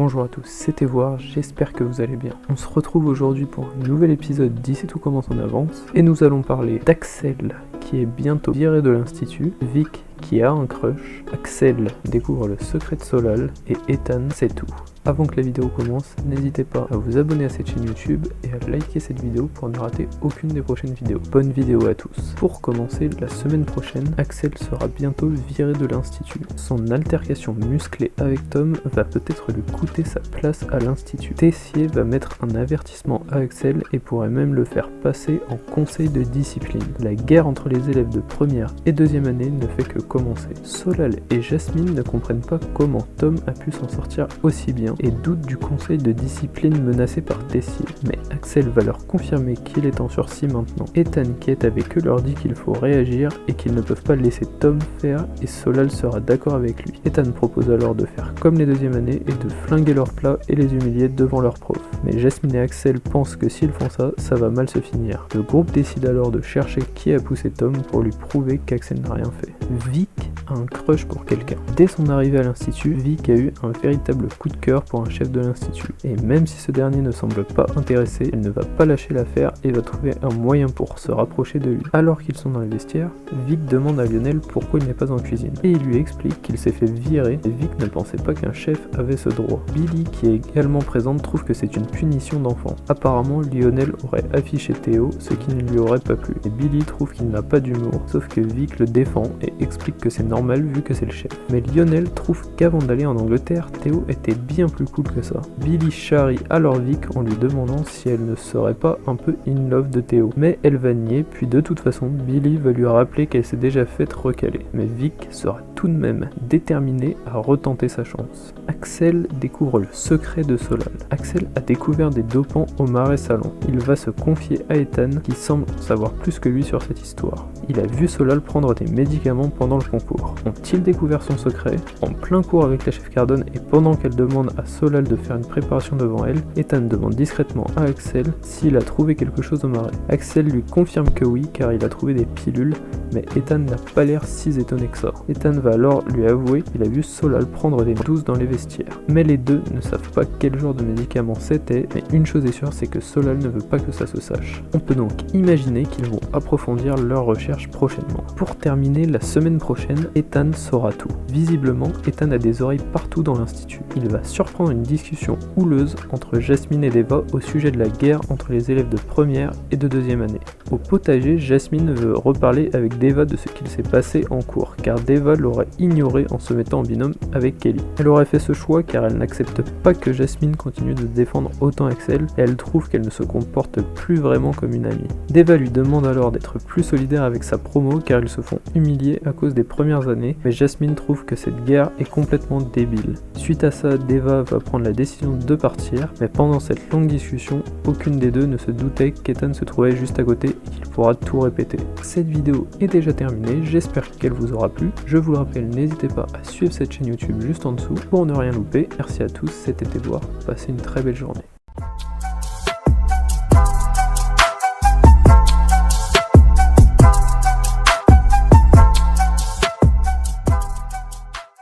Bonjour à tous, c'était Voir, j'espère que vous allez bien. On se retrouve aujourd'hui pour un nouvel épisode d'Ici tout commence en avance, et nous allons parler d'Axel, qui est bientôt viré de l'institut, Vic qui a un crush, Axel découvre le secret de Solal, et Ethan sait tout. Avant que la vidéo commence, n'hésitez pas à vous abonner à cette chaîne YouTube et à liker cette vidéo pour ne rater aucune des prochaines vidéos. Bonne vidéo à tous. Pour commencer, la semaine prochaine, Axel sera bientôt viré de l'institut. Son altercation musclée avec Tom va peut-être lui coûter sa place à l'institut. Tessier va mettre un avertissement à Axel et pourrait même le faire passer en conseil de discipline. La guerre entre les élèves de première et deuxième année ne fait que commencer. Solal et Jasmine ne comprennent pas comment Tom a pu s'en sortir aussi bien et doutent du conseil de discipline menacé par Tessier. Mais Axel va leur confirmer qu'il est en sursis maintenant. Ethan qui est avec eux leur dit qu'il faut réagir et qu'ils ne peuvent pas laisser Tom faire et Solal sera d'accord avec lui. Ethan propose alors de faire comme les deuxième années et de flinguer leurs plats et les humilier devant leurs profs. Mais Jasmine et Axel pensent que s'ils font ça, ça va mal se finir. Le groupe décide alors de chercher qui a poussé Tom pour lui prouver qu'Axel n'a rien fait. Vic a un crush pour quelqu'un. Dès son arrivée à l'institut, Vic a eu un véritable coup de cœur pour un chef de l'institut. Et même si ce dernier ne semble pas intéressé, elle ne va pas lâcher l'affaire et va trouver un moyen pour se rapprocher de lui. Alors qu'ils sont dans les vestiaires, Vic demande à Lionel pourquoi il n'est pas en cuisine. Et il lui explique qu'il s'est fait virer et Vic ne pensait pas qu'un chef avait ce droit. Billy, qui est également présente, trouve que c'est une punition d'enfant. Apparemment, Lionel aurait affiché Théo, ce qui ne lui aurait pas plu. Et Billy trouve qu'il n'a pas d'humour, sauf que Vic le défend et explique que c'est normal vu que c'est le chef. Mais Lionel trouve qu'avant d'aller en Angleterre, Théo était bien plus cool que ça. Billy charrie alors Vic en lui demandant si elle ne serait pas un peu in love de Théo. Mais elle va nier, puis de toute façon, Billy va lui rappeler qu'elle s'est déjà faite recaler. Mais Vic sera tout de même déterminé à retenter sa chance. Axel découvre le secret de Solal. Axel a découvert des dopants au Marais Salon. Il va se confier à Ethan qui semble en savoir plus que lui sur cette histoire. Il a vu Solal prendre des médicaments pendant le concours. Ont-ils découvert son secret? En plein cours avec la chef Cardone et pendant qu'elle demande à Solal de faire une préparation devant elle, Ethan demande discrètement à Axel s'il a trouvé quelque chose au marais. Axel lui confirme que oui car il a trouvé des pilules, mais Ethan n'a pas l'air si étonné que ça. Ethan va alors lui avouer qu'il a vu Solal prendre des doses dans les vestiaires. Mais les deux ne savent pas quel genre de médicament c'était, mais une chose est sûre, c'est que Solal ne veut pas que ça se sache. On peut donc imaginer qu'ils vont approfondir leurs recherches prochainement. Pour terminer, la semaine prochaine, Ethan saura tout. Visiblement, Ethan a des oreilles partout dans l'institut. Il va surprendre une discussion houleuse entre Jasmine et Deva au sujet de la guerre entre les élèves de première et de deuxième année. Au potager, Jasmine veut reparler avec Deva de ce qu'il s'est passé en cours, car Deva l'aurait ignoré en se mettant en binôme avec Kelly. Elle aurait fait ce choix car elle n'accepte pas que Jasmine continue de défendre autant Axel et elle trouve qu'elle ne se comporte plus vraiment comme une amie. Deva lui demande alors d'être plus solidaire avec sa promo car ils se font humilier à cause des premières années, mais Jasmine trouve que cette guerre est complètement débile. Suite à ça, Deva va prendre la décision de partir, mais pendant cette longue discussion, aucune des deux ne se doutait qu'Ethan se trouvait juste à côté et qu'il pourra tout répéter. Cette vidéo est déjà terminée, j'espère qu'elle vous aura plu. Je vous le rappelle, n'hésitez pas à suivre cette chaîne YouTube juste en dessous pour ne rien louper. Merci à tous, c'était Voir, passez une très belle journée.